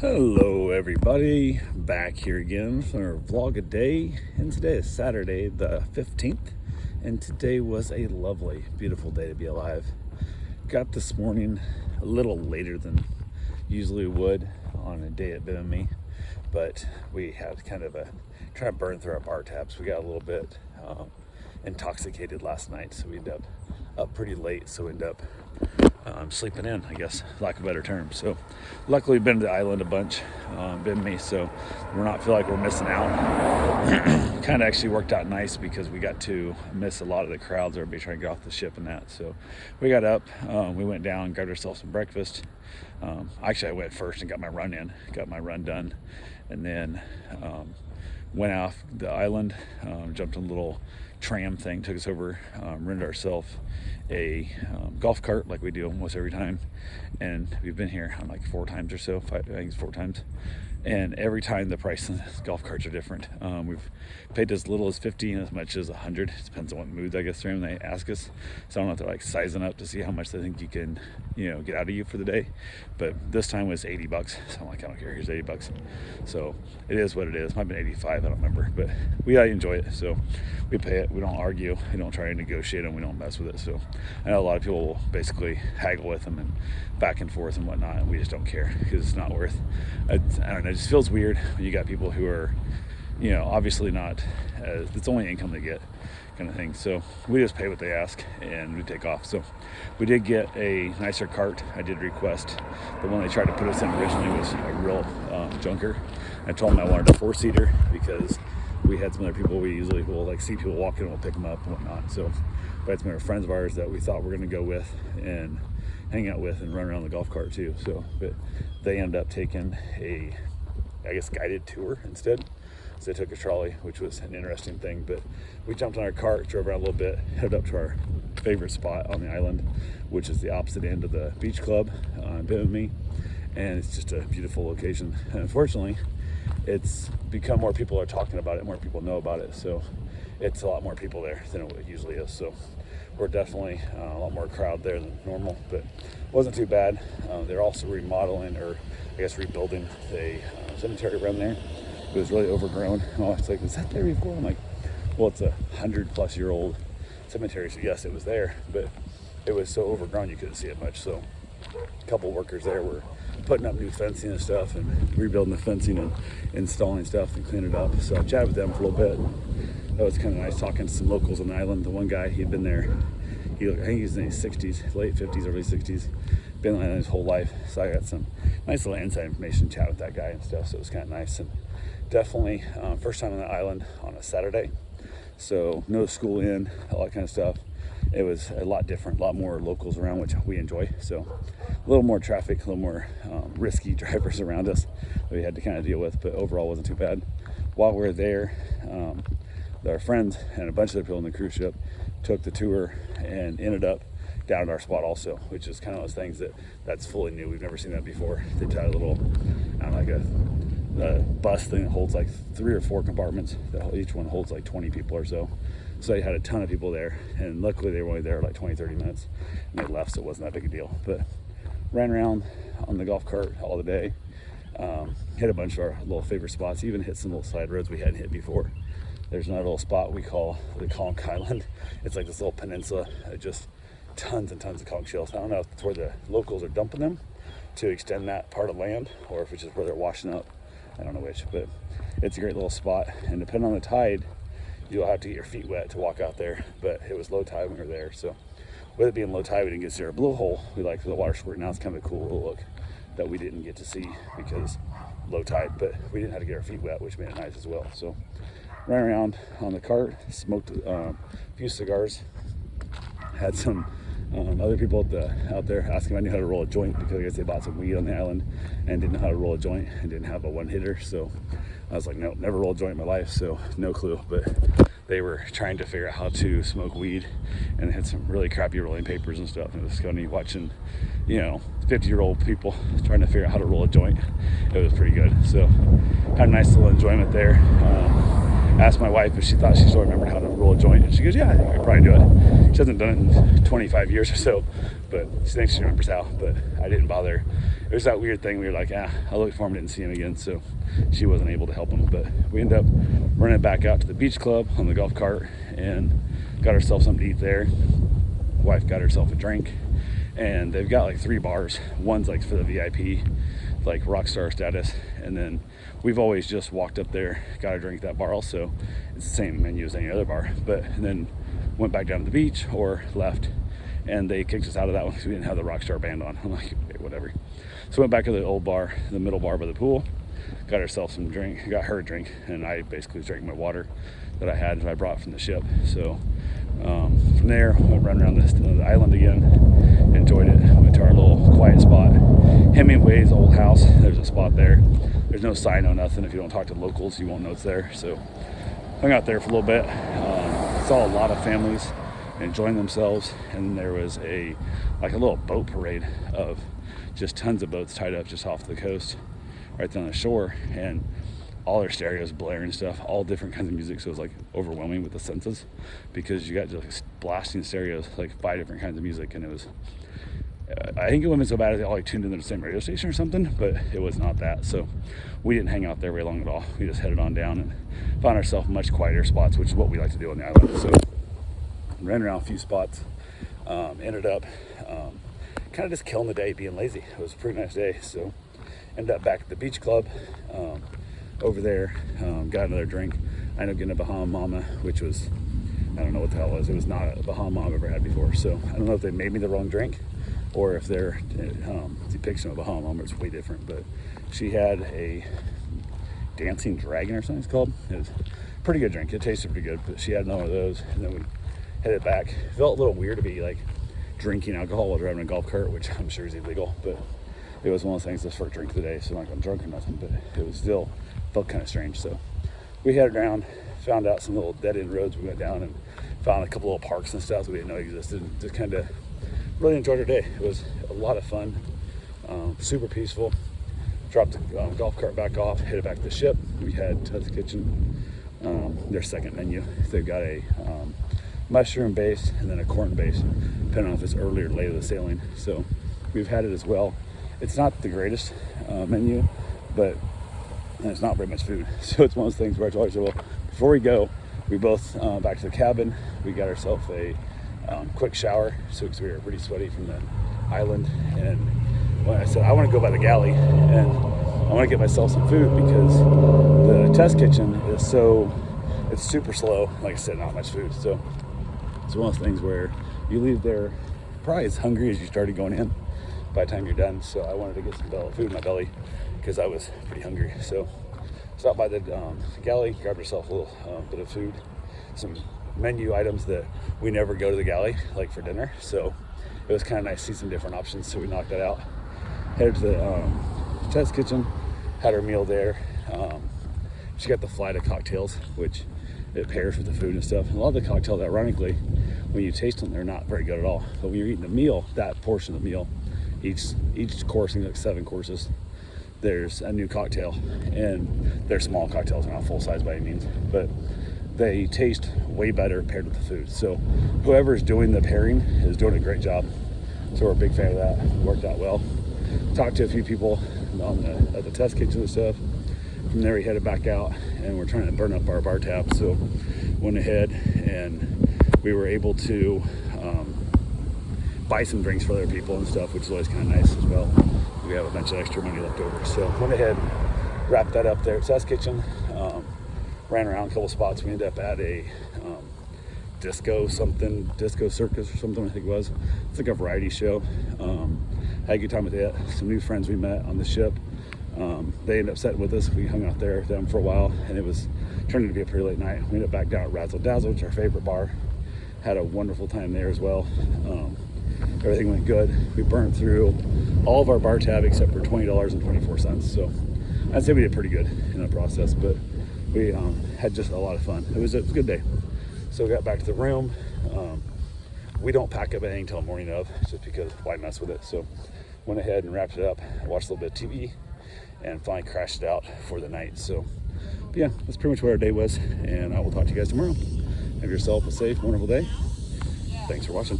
Hello everybody, back here again for our vlog a day, and today is Saturday the 15th, and today was a lovely, beautiful day to be alive. Got this morning a little later than usually would on a day at Bimini, but we had kind of trying to burn through our bar tabs. We got a little bit intoxicated last night, so we ended up pretty late, so we ended up sleeping in, I guess, lack of a better term. So luckily we've been to the island a bunch, Bimini, so we're not feel like we're missing out. Kind of actually worked out nice because we got to miss a lot of the crowds, everybody trying to get off the ship and that. So we got up, we went down, grabbed ourselves some breakfast. Actually I went first and got my run done, and then went off the island, jumped on a little tram thing, took us over, rented ourselves a golf cart like we do almost every time, and we've been here on like 4 times or so. I think it's 4 times, and every time the price of the golf carts are different. We've paid as little as 50 and as much as 100. It depends on what moods I guess they're in when they ask us. So I don't know if they're like sizing up to see how much they think you can, get out of you for the day. But this time was $80. So I'm like, I don't care, here's $80. So it is what it is. Might have been 85, I don't remember, but we enjoy it. So we pay it. We don't argue. We don't try to negotiate them. We don't mess with it. So I know a lot of people will basically haggle with them and back and forth and whatnot, and we just don't care because it's not worth. I don't know. It just feels weird when you got people who are, obviously not. It's only income they get, kind of thing. So we just pay what they ask and we take off. So we did get a nicer cart. I did request. The one they tried to put us in originally was a real junker. I told them I wanted a 4-seater because we had some other people we usually will like see people walking and we'll pick them up and whatnot. So we had some other friends of ours that we thought we're going to go with and hang out with and run around the golf cart too. So but they ended up taking a, I guess, guided tour instead. So they took a trolley, which was an interesting thing. But we jumped on our cart, drove around a little bit, headed up to our favorite spot on the island, which is the opposite end of the beach club on Bimini, and it's just a beautiful location. And unfortunately, it's become more people are talking about it, more people know about it, so it's a lot more people there than it usually is. So we're definitely a lot more crowd there than normal, but it wasn't too bad. They're also remodeling, or I guess rebuilding, the cemetery around there. It was really overgrown. Oh, it's like, was that there before? I'm like, well, it's a 100-plus-year-old cemetery, so yes, it was there, but it was so overgrown you couldn't see it much. So a couple workers there were putting up new fencing and stuff and rebuilding the fencing and installing stuff and cleaning it up. So I chatted with them for a little bit. That was kind of nice, talking to some locals on the island. The one guy, he'd been there, I think he's in his 60s, late 50s, early 60s, been on the island his whole life. So I got some nice little inside information, chat with that guy and stuff, so it was kind of nice. And definitely first time on the island on a Saturday, so no school in, all that kind of stuff. It was a lot different, a lot more locals around, which we enjoy. So a little more traffic, a little more risky drivers around us that we had to kind of deal with, but overall wasn't too bad. While we were there, our friends and a bunch of other people on the cruise ship took the tour and ended up down at our spot also, which is kind of those things that's fully new. We've never seen that before. They tied a little, like a bus thing that holds like 3 or 4 compartments. Each one holds like 20 people or so. So they had a ton of people there, and luckily they were only there like 20-30 minutes, and they left, so it wasn't that big a deal. But ran around on the golf cart all the day, hit a bunch of our little favorite spots, even hit some little side roads we hadn't hit before. There's another little spot we call the Conch Island. It's like this little peninsula, just tons and tons of conch shells. I don't know if it's where the locals are dumping them to extend that part of land, or if it's just where they're washing up. I don't know which, but it's a great little spot. And depending on the tide, you'll have to get your feet wet to walk out there. But it was low tide when we were there, so with it being low tide, we didn't get to see our blowhole. We liked the water squirt. Now it's kind of a cool little look that we didn't get to see because low tide, but we didn't have to get our feet wet, which made it nice as well. So ran around on the cart, smoked a few cigars, had some other people out there asking if I knew how to roll a joint, because I guess they bought some weed on the island and didn't know how to roll a joint and didn't have a one-hitter. So I was like, no, never rolled a joint in my life, so no clue. But they were trying to figure out how to smoke weed, and they had some really crappy rolling papers and stuff. And it was funny watching, 50-year-old people trying to figure out how to roll a joint. It was pretty good. So had a nice little enjoyment there. asked my wife if she thought she still remembered how to roll a joint, and she goes, yeah, I think I could probably do it. She hasn't done it in 25 years or so, but she thinks she remembers how, but I didn't bother. It was that weird thing. We were like, I looked for him, didn't see him again, so she wasn't able to help him. But we ended up running back out to the beach club on the golf cart and got ourselves something to eat there. Wife got herself a drink, and they've got like 3 bars. One's like for the VIP, like rock star status, and then we've always just walked up there, got a drink at that bar also. It's the same menu as any other bar, but then went back down to the beach or left, and they kicked us out of that one because we didn't have the Rockstar band on. I'm like, okay, whatever. So went back to the old bar, the middle bar by the pool, got ourselves some drink, got her a drink, and I basically drank my water that I had that I brought from the ship. So from there, went running around the island again, enjoyed it, went to our little quiet spot. Hemingway's old house, there's a spot there. There's no sign, no nothing. If you don't talk to locals, you won't know it's there. So hung out there for a little bit. Saw a lot of families enjoying themselves, and there was a little boat parade of just tons of boats tied up just off the coast, right there on the shore, and all their stereos blaring and stuff, all different kinds of music. So it was like overwhelming with the senses because you got just blasting stereos, like 5 different kinds of music, and it was. I think it wasn't so bad as they all tuned into the same radio station or something, but it was not that. So we didn't hang out there very long at all. We just headed on down and found ourselves much quieter spots, which is what we like to do on the island. So ran around a few spots, ended up kind of just killing the day, being lazy. It was a pretty nice day. So ended up back at the beach club over there, got another drink. I ended up getting a Bahama Mama, which was, I don't know what the hell it was. It was not a Bahama Mama I've ever had before. So I don't know if they made me the wrong drink, or if their depiction of a Bahama Mama is way different. But she had a dancing dragon or something it's called. It was a pretty good drink. It tasted pretty good, but she had another of those, and then we headed back. It felt a little weird to be like drinking alcohol while driving a golf cart, which I'm sure is illegal, but it was one of those things, this first drink of the day, so I'm not going drunk or nothing, but it was still felt kind of strange. So we headed around, found out some little dead-end roads. We went down and found a couple little parks and stuff that we didn't know existed, and just kind of really enjoyed our day. It was a lot of fun, super peaceful. Dropped the golf cart back off, headed back to the ship. We had Ted's Kitchen, their second menu. They've got a mushroom base and then a corn base, depending on if it's early or late of the sailing. So we've had it as well. It's not the greatest menu, but it's not very much food. So it's one of those things where I told her, well, before we go, we both back to the cabin. We got ourselves a quick shower, so because we were pretty sweaty from the island. And when I said I want to go by the galley and I want to get myself some food because the test kitchen is it's super slow. Like I said, not much food. So it's one of those things where you leave there probably as hungry as you started going in by the time you're done. So I wanted to get some food in my belly because I was pretty hungry. So stopped by the galley, grabbed herself a little bit of food, some menu items that we never go to the galley, like for dinner. So it was kind of nice to see some different options. So we knocked that out. Headed to the test kitchen, had her meal there. She got the flight of cocktails, which it pairs with the food and stuff. And a lot of the cocktails, ironically, when you taste them, they're not very good at all. But when you're eating the meal, that portion of the meal, each course, like 7 courses, there's a new cocktail, and they're small cocktails, they're not full size by any means, but they taste way better paired with the food. So whoever's doing the pairing is doing a great job. So we're a big fan of that. It worked out well. Talked to a few people at the test kitchen and stuff. From there we headed back out, and we're trying to burn up our bar tab. So went ahead and we were able to buy some drinks for other people and stuff, which is always kind of nice as well. We have a bunch of extra money left over. So went ahead, wrapped that up there at Test Kitchen. Ran around a couple spots. We ended up at a disco circus or something, I think it was. It's like a variety show. Had a good time with it. Some new friends we met on the ship. They ended up sitting with us. We hung out there with them for a while, and it was turning to be a pretty late night. We ended up back down at Razzle Dazzle, which is our favorite bar. Had a wonderful time there as well. Everything went good. We burned through all of our bar tab except for $20.24. So I'd say we did pretty good in the process, but we had just a lot of fun. It was a good day. So we got back to the room. We don't pack up anything until morning of, just because why mess with it. So went ahead and wrapped it up, watched a little bit of TV, and finally crashed it out for the night. So But yeah, that's pretty much what our day was, and I will talk to you guys tomorrow. Have yourself a safe, wonderful day. Thanks for watching.